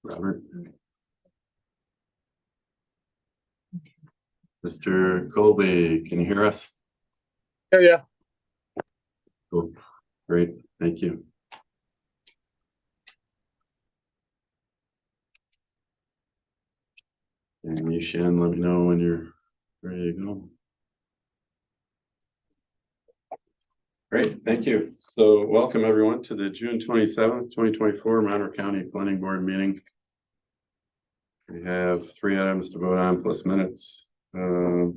Robert. Mr. Colby, can you hear us? Yeah. Cool. Great. Thank you. And you, Shan, let me know when you're ready to go. Great, thank you. So welcome everyone to the June 27th, 2024 Monroe County Planning Board meeting. We have 3 items to vote on plus minutes. And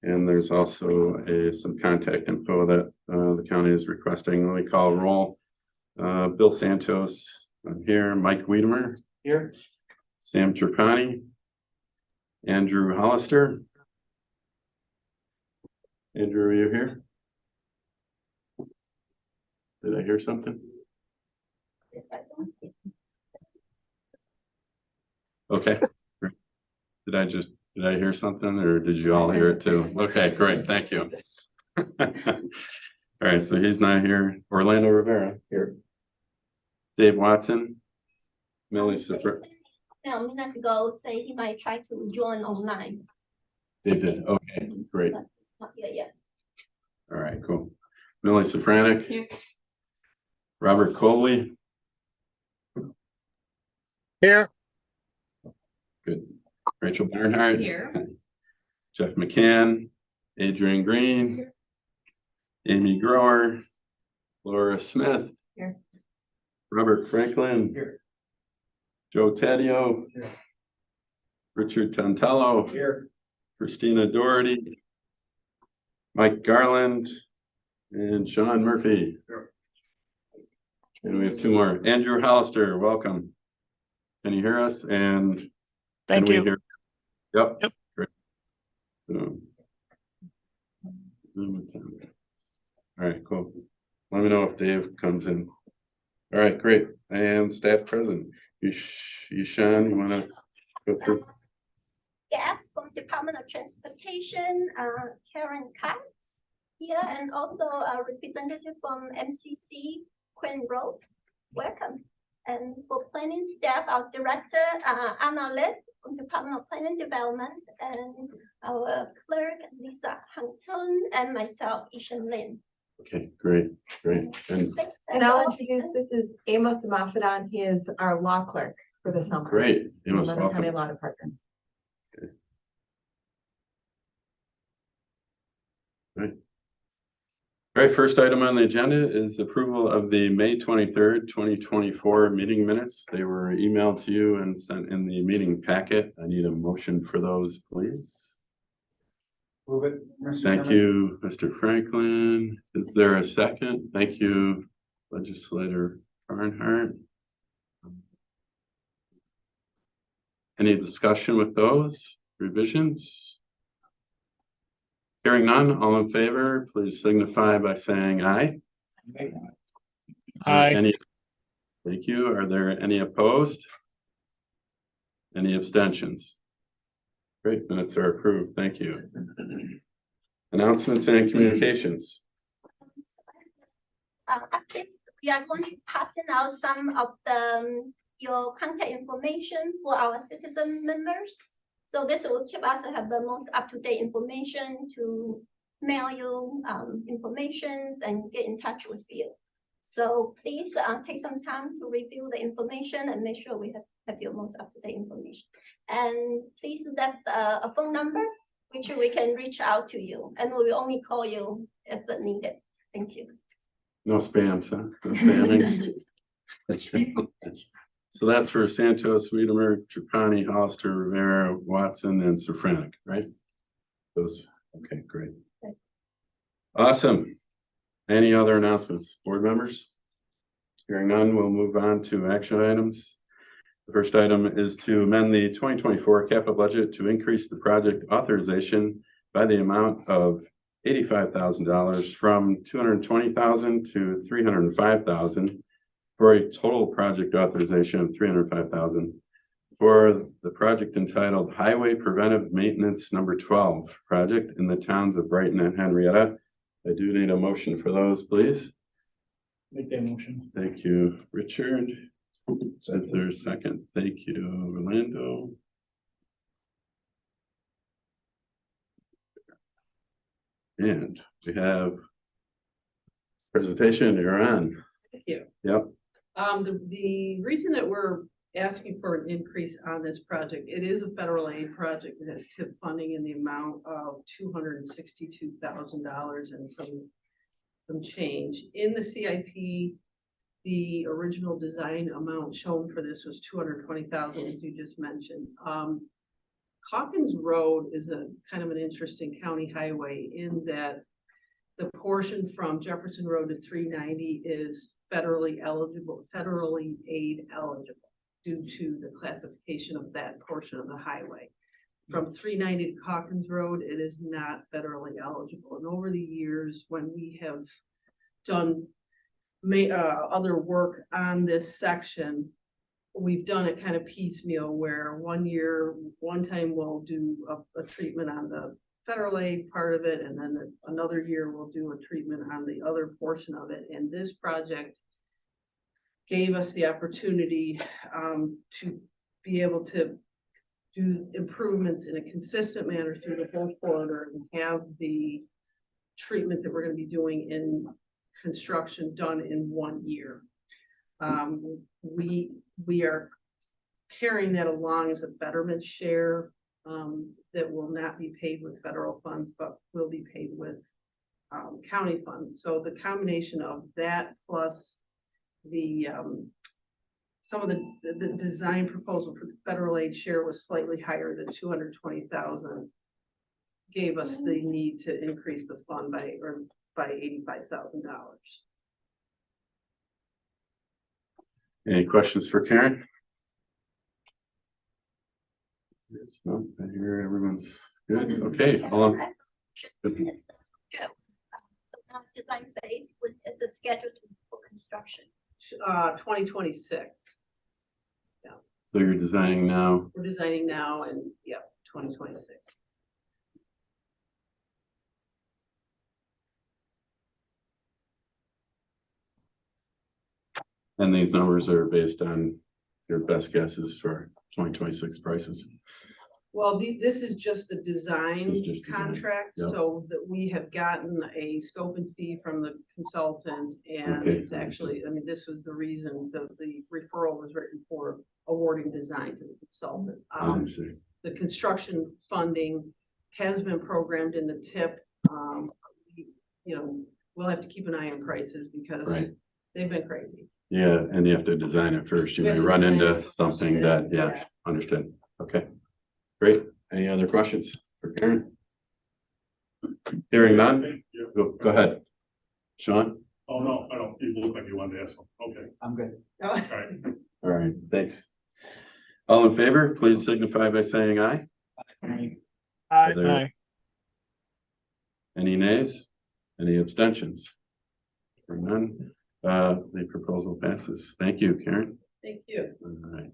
there's also some contact info that the county is requesting. Let me call roll. Bill Santos, I'm here. Mike Wiedemer. Here. Sam Trapani. Andrew Hollister. Andrew, are you here? Did I hear something? Okay. Did I hear something or did you all hear it too? Okay, great. Thank you. All right, so he's not here. Orlando Rivera here. Dave Watson. Millie Super. No, minutes ago, say he might try to join online. Dave did. Okay, great. But it's not here yet. All right, cool. Millie Safranek. Here. Robert Coley. Here. Good. Rachel Barnhart. Here. Jeff McCann. Adrian Green. Here. Amy Grower. Laura Smith. Here. Robert Franklin. Here. Joe Taddeo. Here. Richard Tantello. Here. Christina Doherty. Mike Garland. And Sean Murphy. Here. And we have 2 more. Andrew Hollister, welcome. Can you hear us? And Thank can you. we hear? Yep. Yep. Great. So, Zoom attend. All right, cool. Let me know if Dave comes in. All right, great. And staff present. You, Sean, you want to go through? Guest from Department of Transportation, Karen Katz here, and also a representative from MCC, Quinn Road. Welcome. And for planning staff, our director, Anna Litt from Department of Planning Development, and our clerk, Lisa Hunton, and myself, Ishan Lin. Okay, great. And And I'll introduce, this is Amos Mafadon. He is our law clerk for the summer. great. In the Amos, Monroe County welcome. Law Department. Right. All right, first item on the agenda is approval of the May 23rd, 2024 meeting minutes. They were emailed to you and sent in the meeting packet. I need a motion for those, please. Move it. Mr. Thank Chairman. you, Mr. Franklin. Is there a second? Thank you, Legislator Barnhart. Any discussion with those revisions? Hearing none, all in favor, please signify by saying aye. Aye. Thank you. Are there any opposed? Any abstentions? Great, minutes are approved. Thank you. Announcements and communications. After we are going to be passing out some of your contact information for our citizen members. So this will keep us have the most up-to-date information to mail you information and get in touch with you. So please take some time to review the information and make sure we have your most up-to-date information. And please left a phone number which we can reach out to you, and we will only call you if needed. Thank you. No spams, huh? No spamming. So that's for Santos, Wiedemer, Trapani, Hollister, Rivera, Watson, and Safranek, right? Those, okay, great. Awesome. Any other announcements, board members? Hearing none, we'll move on to action items. The first item is to amend the 2024 capital budget to increase the project authorization by the amount of $85,000 from $220,000 to $305,000 for a total project authorization of $305,000 for the project entitled Highway Preventive Maintenance Number 12 project in the towns of Brighton and Henrietta. I do need a motion for those, please. Make that motion. Thank you, Richard. Is there a second? Thank you, Orlando. And we have presentation, you're on. Thank you. Yep. The reason that we're asking for an increase on this project, it is a federal aid project that has TIP funding in the amount of $262,000 and some change. In the CIP, the original design amount shown for this was $220,000, as you just mentioned. Hawkins Road is a kind of an interesting county highway in that the portion from Jefferson Road to 390 is federally aid eligible due to the classification of that portion of the highway. From 390 to Hawkins Road, it is not federally eligible. And over the years, when we have done other work on this section, we've done it kind of piecemeal where one time we'll do a treatment on the federal aid part of it, and then another year we'll do a treatment on the other portion of it. And this project gave us the opportunity to be able to do improvements in a consistent manner through the whole corridor and have the treatment that we're going to be doing in construction done in 1 year. We are carrying that along as a betterment share that will not be paid with federal funds, but will be paid with county funds. So the combination of that plus the some of the design proposal for the federal aid share was slightly higher than 220,000, gave us the need to increase the fund by $85,000. Any questions for Karen? Yes, no, I hear everyone's good. Okay, hold on. So now design phase is a schedule for construction. 2026. So you're designing now. We're designing now, and 2026. And these numbers are based on your best guesses for 2026 prices. Well, this is just the design It's just design, contract, yep. so that we have gotten a scope and fee from the consultant, and Okay. it's actually, I mean, this was the reason the referral was written for awarding design to the consultant. Understood. The construction funding has been programmed in the TIP. We'll have to keep an eye on prices because Right. they've been crazy. Yeah, and you have to design it first. You We may have to run design into it first, something that, yeah, understood. Okay, great. Any other questions for Karen? Hearing none, go ahead. Sean? Oh, no, I don't, you look like you wanted to ask them. Okay, I'm good. all right. All right, thanks. All in favor, please signify by saying aye. Are there Aye. any nays? Any abstentions? Hearing none, the proposal passes. Thank you, Karen. Thank you. All right.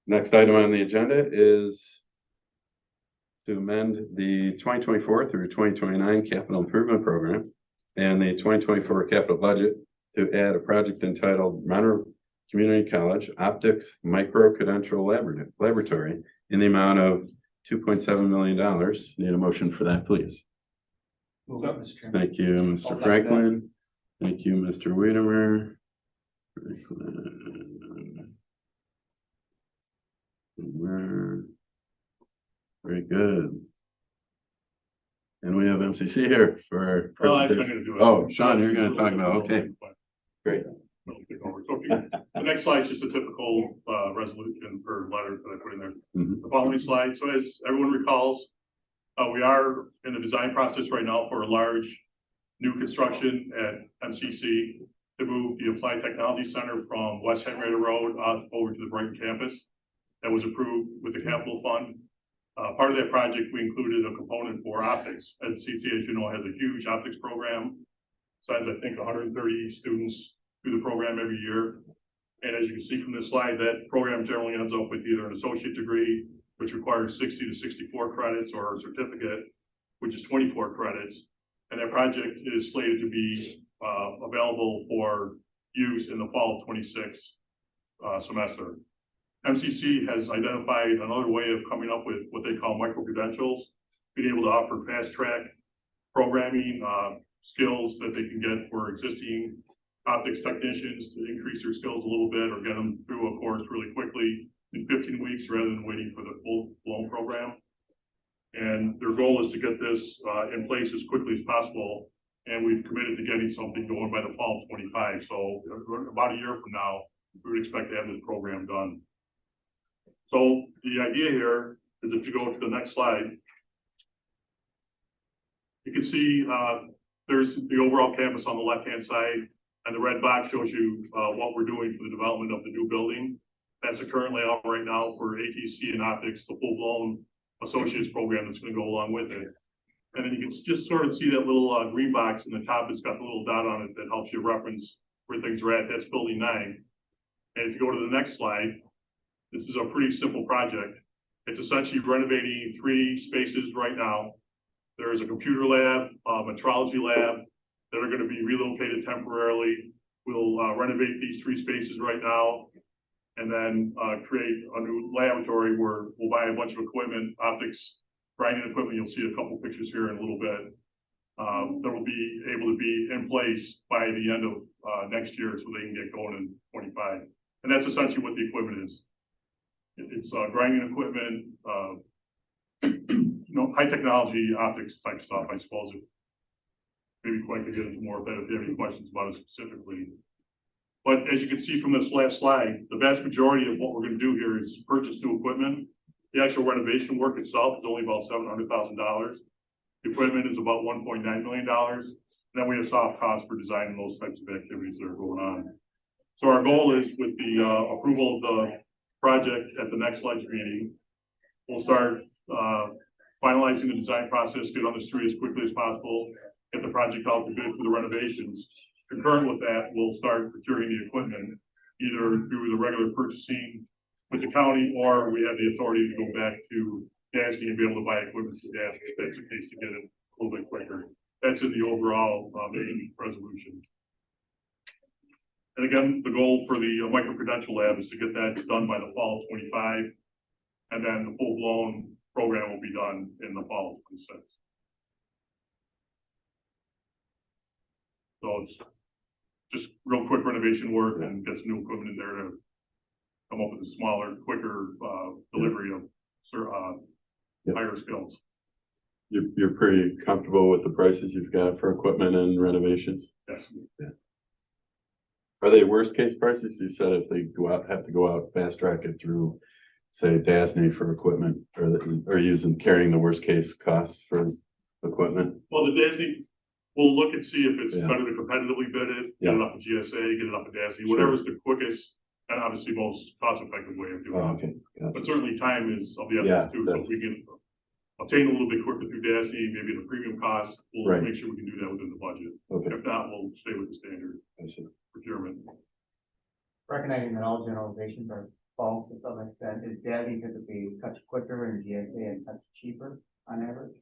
Next item on the agenda is to amend the 2024 through 2029 capital improvement program and the 2024 capital budget to add a project entitled Monroe Community College Optics Micro-Credential Laboratory in the amount of $2.7 million. Need a motion for that, please. Move up, Mr. Chairman. Thank you, Mr. I'll second Franklin. Thank you, Mr. Wiedemer. Very good. And we have MCC here for Well, I'm presentation. gonna do it. Oh, Sean, you're gonna talk about, okay, great. Okay. The next slide is just a typical resolution or letter that I put in there. Mhm. The following slide, so as everyone recalls, we are in the design process right now for a large new construction at MCC to move the Applied Technology Center from West Henrietta Road over to the Brighton campus. That was approved with the capital fund. Part of that project, we included a component for optics. MCC, as you know, has a huge optics program. Sends, I think, 130 students through the program every year. And as you can see from this slide, that program generally ends up with either an associate degree, which requires 60 to 64 credits, or a certificate, which is 24 credits. And that project is slated to be available for use in the fall of 26 semester. MCC has identified another way of coming up with what they call micro credentials, being able to offer fast track programming skills that they can get for existing optics technicians to increase their skills a little bit or get them through a course really quickly in 15 weeks rather than waiting for the full blown program. And their goal is to get this in place as quickly as possible. And we've committed to getting something going by the fall of 25. So about a year from now, we would expect to have this program done. So the idea here is if you go to the next slide, you can see there's the overall campus on the left-hand side, and the red box shows you what we're doing for the development of the new building. That's the current layout right now for ATC and optics, the full-blown associates program that's going to go along with it. And then you can just sort of see that little green box in the top. It's got the little dot on it that helps you reference where things are at. That's building 9. And if you go to the next slide, this is a pretty simple project. It's essentially renovating 3 spaces right now. There is a computer lab, metrology lab that are going to be relocated temporarily. We'll renovate these 3 spaces right now and then create a new laboratory where we'll buy a bunch of equipment, optics, grinding equipment. You'll see a couple pictures here in a little bit. That will be able to be in place by the end of next year so they can get going in 25. And that's essentially what the equipment is. It's grinding equipment, high technology optics type stuff, I suppose. Maybe quite to get into more of that if you have any questions about it specifically. But as you can see from this last slide, the vast majority of what we're going to do here is purchase new equipment. The actual renovation work itself is only about $700,000. The equipment is about $1.9 million. And then we have soft costs for design and those types of activities that are going on. So our goal is with the approval of the project at the next ledge meeting, we'll start finalizing the design process, get on the street as quickly as possible, get the project out to bid for the renovations. Concurrent with that, we'll start procuring the equipment, either through the regular purchasing with the county, or we have the authority to go back to DASNY and be able to buy equipment from DASNY if that's the case to get it a little bit quicker. That's in the overall main resolution. And again, the goal for the micro-credential lab is to get that done by the fall of 25, and then the full-blown program will be done in the fall of 26. So it's just real quick renovation work and get some new equipment in there to come up with a smaller, quicker delivery of higher skills. You're pretty comfortable with the prices you've got for equipment and renovations? Yes. Yeah. Are they worst case prices? You said if they have to go out fast track it through, say, DASNY for equipment, or carrying the worst case costs for equipment? Well, the DASNY, we'll look and see if it's better to competitively bid it, get it up to GSA, get it up to DASNY, whatever's the quickest and obviously most cost effective way of doing it. Okay. But certainly time is of the essence too. So if we can obtain a little bit quicker through DASNY, maybe the premium cost, we'll make sure we can do that within the budget. Okay. If not, we'll stay with the standard procurement. Recognizing that all generalizations are false to some extent, is DASNY typically a touch quicker and GSA a touch cheaper on average?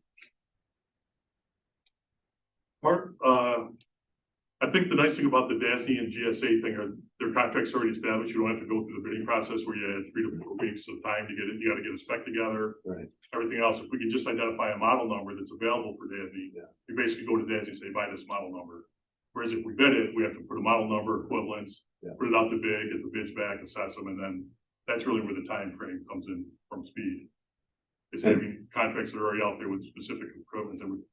I think the nice thing about the DASNY and GSA thing are their contracts already established. You don't have to go through the bidding process where you had 3 to 4 weeks of time to get it. You got to get a spec together. Right. Everything else, if we can just identify a model number that's available for DASNY, we basically go to DASNY and say, buy this model number. Whereas if we bid it, we have to put a model number, equivalents, put it out to bid, get the bids back, assess them, and then that's really where the time frame comes in from speed. Is having contracts that are already out there with specific equipment that would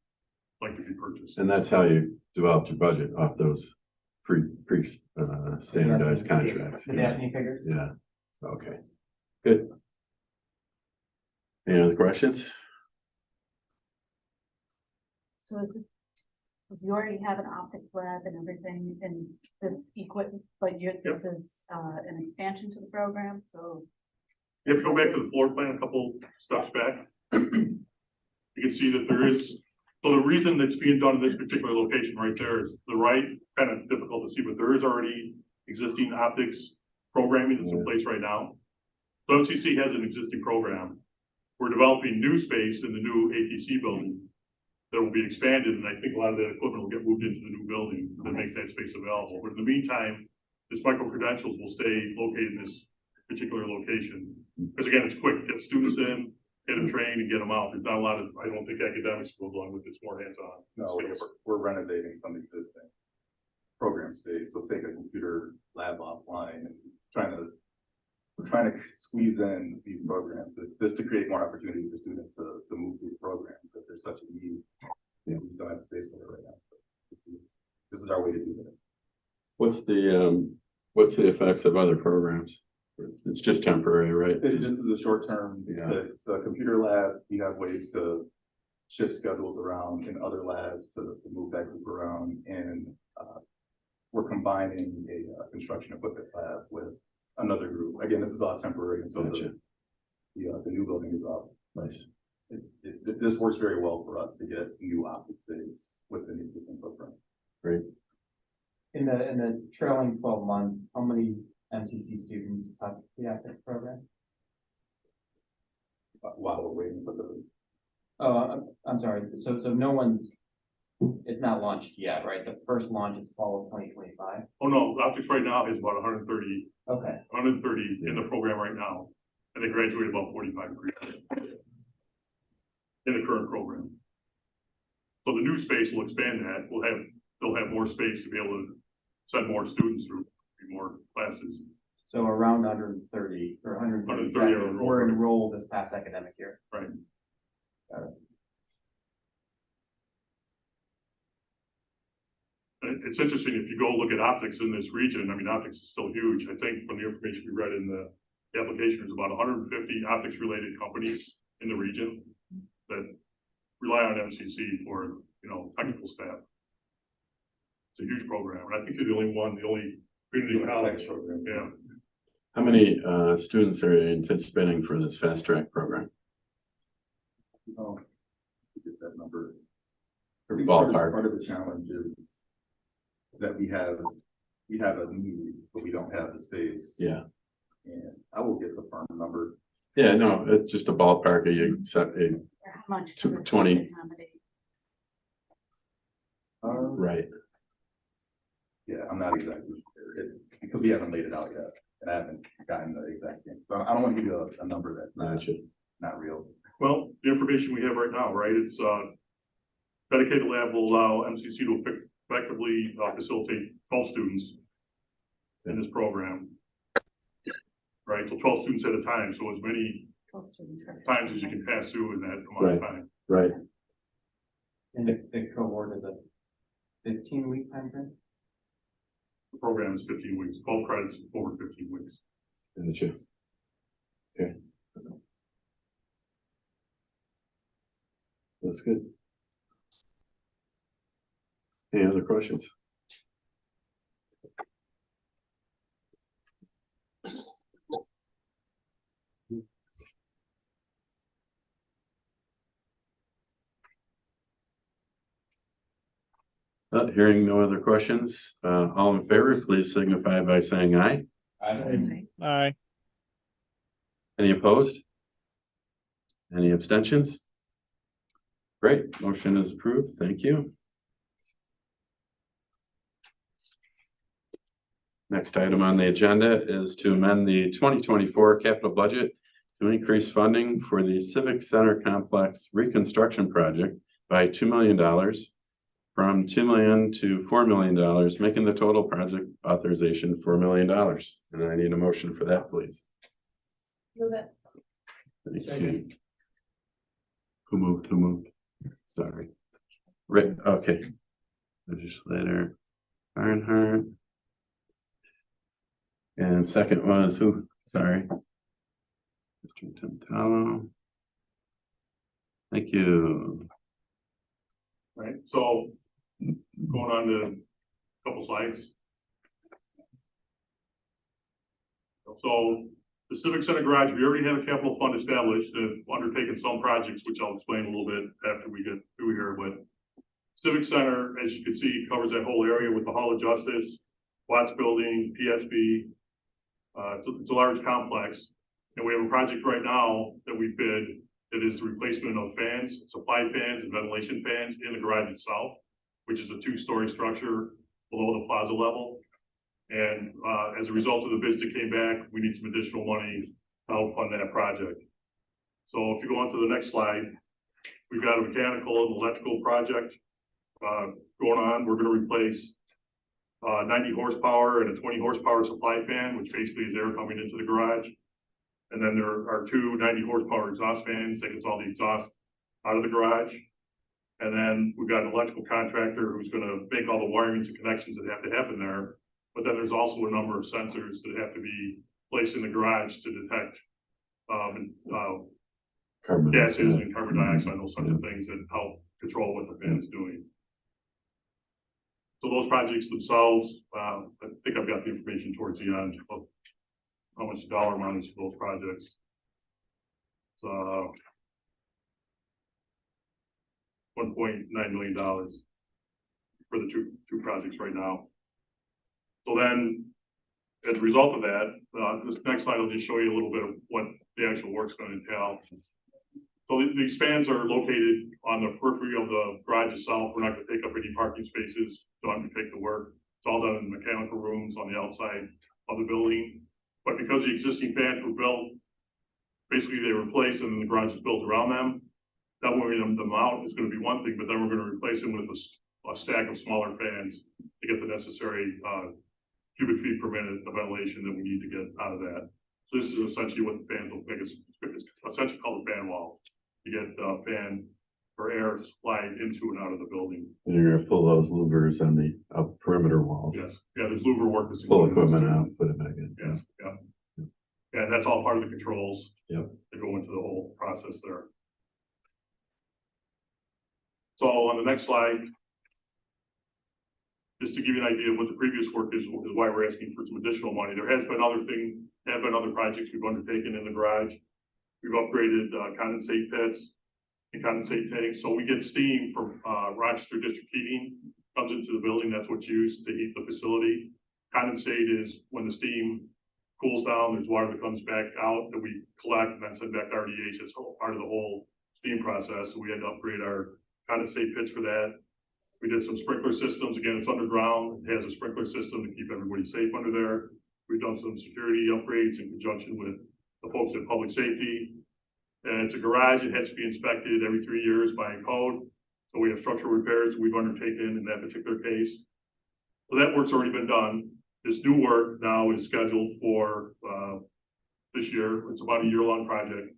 like to be purchased. And that's how you developed your budget, off those standardized contracts. The DASNY figures? Yeah. Okay. Good. Any other questions? So you already have an optics lab and everything and this equipment, but this is an expansion to the program, so. If you go back to the floor plan, a couple steps back, you can see that there is, so the reason that's being done in this particular location right there is the right, kind of difficult to see, but there is already existing optics programming that's in place right now. So MCC has an existing program. We're developing new space in the new ATC building that will be expanded, and I think a lot of that equipment will get moved into the new building that makes that space available. But in the meantime, this micro credentials will stay located in this particular location. Because again, it's quick, get students in, get them trained and get them out. There's not a lot of, I don't think academics go along with it, it's more hands-on. No, we're renovating some existing program space, so take a computer lab offline and we're trying to squeeze in these programs, just to create more opportunity for students to move through the program, because there's such a need. You know, we just don't have space for it right now. So this is our way to do that. What's the effects of other programs? It's just temporary, right? This is a short term, Yeah. it's the computer lab, we have ways to shift schedules around in other labs to move that group around, and we're combining a construction equipment lab with another group. Again, this is all temporary until Gotcha. the new building is up. Nice. This works very well for us to get new office space within the existing footprint. Great. In the trailing 12 months, how many MCC students have the active program? While we're waiting for the, Oh, I'm sorry. So no one's, it's not launched yet, right? The first launch is fall of 2025. Oh, no, optics right now is about 130 Okay. in the program right now, and they graduate about 45 in the current program. So the new space will expand that. They'll have more space to be able to send more students through more classes. So around 130 or 130 130 are enrolled. were enrolled this past academic year. Right. Got it. And it's interesting, if you go look at optics in this region, I mean, optics is still huge. I think from the information we read in the application, there's about 150 optics related companies in the region that rely on MCC for, technical staff. It's a huge program, and I think you're the only community college program. Yeah. How many students are you anticipating for this fast track program? Oh, get that number. Or I think ballpark? Part of the challenge is that we have a need, but we don't have the space. Yeah. And I will get the firm number. Yeah, no, it's just a ballpark. Are you set a Or how much? To does this 20. accommodate? right? Yeah, I'm not exactly sure. It's because we haven't laid it out yet, and I haven't gotten the exact thing. So I don't want to give you a number that's Gotcha. not real. Well, the information we have right now, right, it's dedicated lab will allow MCC to effectively facilitate 12 students in this program. Right, so 12 students at a time, so as many 12 students for times as you 15 can minutes. pass through in that amount of time. Right. And the cohort is a 15-week time frame? The program is 15 weeks, 12 credits over 15 weeks. Gotcha. Okay. That's good. Any other questions? Hearing no other questions, all in favor, please signify by saying aye. Right. Any opposed? Any abstentions? Great, motion is approved. Thank you. Next item on the agenda is to amend the 2024 capital budget to increase funding for the Civic Center Complex reconstruction project by $2 million from $2 million to $4 million, making the total project authorization $4 million. And I need a motion for that, please. Move it. Thank you. Who moved? Sorry. Right, okay. Legislator Barnhart. And second was who? Sorry. Mr. Tantalo. Thank you. Right, so going on to a couple slides. So the Civic Center garage, we already have a capital fund established, have undertaken some projects, which I'll explain a little bit after we get through here, but Civic Center, as you can see, covers that whole area with the Hall of Justice, Watts Building, PSB. It's a large complex, and we have a project right now that we've bid that is the replacement of fans, supply fans and ventilation fans in the garage itself, which is a 2-story structure below the plaza level. And as a result of the bids that came back, we need some additional money to help fund that project. So if you go on to the next slide, we've got a mechanical and electrical project going on. We're gonna replace 90 horsepower and a 20 horsepower supply fan, which basically is air coming into the garage. And then there are two 90 horsepower exhaust fans that gets all the exhaust out of the garage. And then we've got an electrical contractor who's gonna make all the wirings and connections that have to happen there. But then there's also a number of sensors that have to be placed in the garage to detect Carbon gases dioxide. and carbon dioxide, those sorts of things that help control what the fan is doing. So those projects themselves, I think I've got the information towards the end of how much the dollar amount is for those projects. It's $1.9 million for the two projects right now. So then, as a result of that, this next slide will just show you a little bit of what the actual work's going to entail. So these fans are located on the periphery of the garage itself. We're not going to take up any parking spaces to undertake the work. It's all done in mechanical rooms on the outside of the building. But because the existing fans were built, basically they were replaced and then the garage is built around them. That way the mount is going to be one thing, but then we're going to replace them with a stack of smaller fans to get the necessary cubic feet per minute of ventilation that we need to get out of that. So this is essentially what the fans will make. It's essentially called a fan wall. You get fan or air supplied into and out of the building. And you're gonna pull those louvers on the perimeter walls. Yes, yeah, there's louver work that's Pull included in this equipment too. out, put it back in. Yes, yeah. Yeah, and that's all part of the controls. Yep. That go into the whole process there. So on the next slide, just to give you an idea of what the previous work is why we're asking for some additional money. There have been other projects we've undertaken in the garage. We've upgraded condensate pits and condensate tanks. So we get steam from Rochester District Heating, comes into the building. That's what's used to heat the facility. Condensate is when the steam cools down, there's water that comes back out that we collect and then send back to RDH. It's part of the whole steam process. So we had to upgrade our condensate pits for that. We did some sprinkler systems. Again, it's underground. It has a sprinkler system to keep everybody safe under there. We've done some security upgrades in conjunction with the folks at public safety. And it's a garage. It has to be inspected every 3 years by code. So we have structural repairs we've undertaken in that particular case. So that work's already been done. This new work now is scheduled for this year. It's about a year-long project.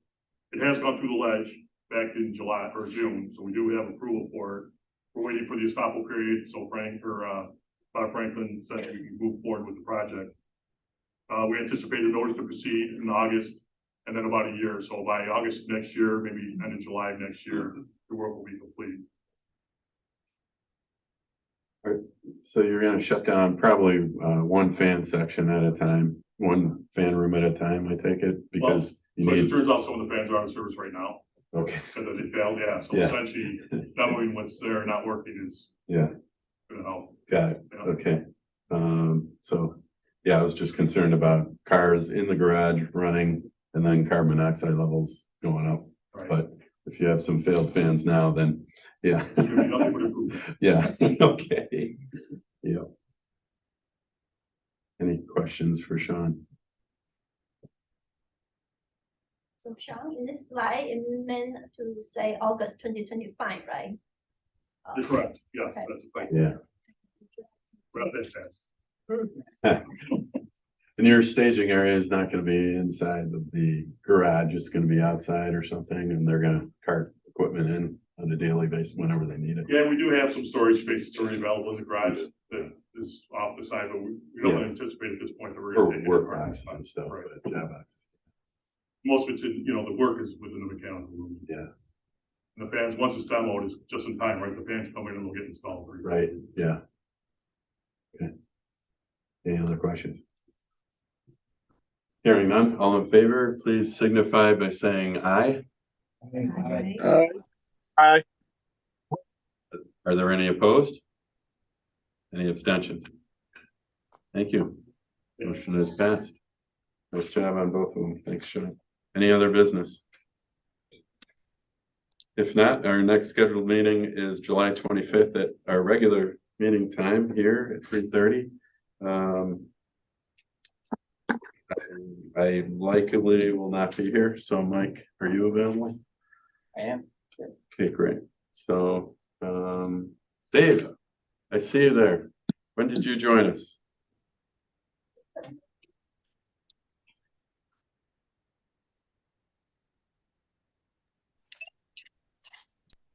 It has gone through the ledge back in July or June, so we do have approval for it. We're waiting for the estoppel period, so Bob Franklin said we can move forward with the project. We anticipate a notice to proceed in August, and then about a year. So by August next year, maybe end of July of next year, the work will be complete. So you're gonna shut down probably one fan section at a time, one fan room at a time, I take it, because So as it you turns out, some of the fans are out of service right now. need, okay, Because they failed, yeah. So Yeah. essentially, not knowing what's there, not working is yeah, gonna help. got it, Yeah. okay. So, yeah, I was just concerned about cars in the garage running and then carbon monoxide levels going up. Right. But if you have some failed fans now, then, yeah. It's gonna be nothing but improvement. Yeah, okay, yeah. Any questions for Sean? So Sean, in this slide, it meant to say August 2025, right? You're correct. Yes, Okay. that's a fact. Yeah. Well, that's fast. And your staging area is not gonna be inside of the garage, it's gonna be outside or something, and they're gonna cart equipment in on a daily basis whenever they need it. Yeah, we do have some storage space that's already available in the garage that is off the side, but we don't anticipate at this point that we're For gonna take it work apart. boxes and stuff, Right. but job boxes. Most of it's in, the work is within the mechanical room. Yeah. And the fans, once it's demoed, is just in time, right? The fans come in and they'll get installed. pretty Right, quickly. yeah. Okay. Any other questions? Hearing none, all in favor, please signify by saying aye. Right? Are there any opposed? Any abstentions? Thank you. Motion is passed. Nice job on both of them. Thanks, Sean. Any other business? If not, our next scheduled meeting is July 25th at our regular meeting time here at 3:30. I likely will not be here, so Mike, are you available? I am. Okay, great. So, Dave, I see you there. When did you join us?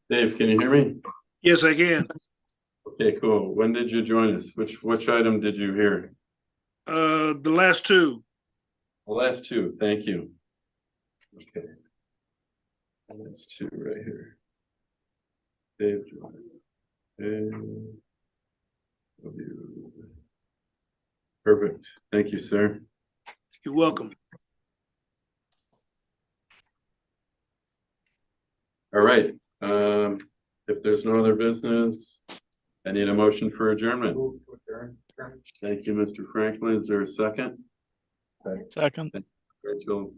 Dave, can you hear me? Yes, I can. Okay, cool. When did you join us? Which item did you hear? The last two. The last two, thank you. Okay. Last two right here. Dave. Perfect. Thank you, sir. You're welcome. All right. If there's no other business, I need a motion for adjournment. Thank you, Mr. Franklin. Is there a second? Second. Rachel.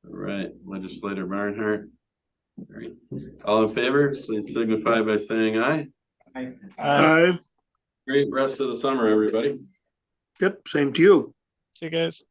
All right, Legislator Barnhart. All right. All in favor, please signify by saying aye. Aye. Great rest of the summer, everybody. Yep, same to you. See you guys.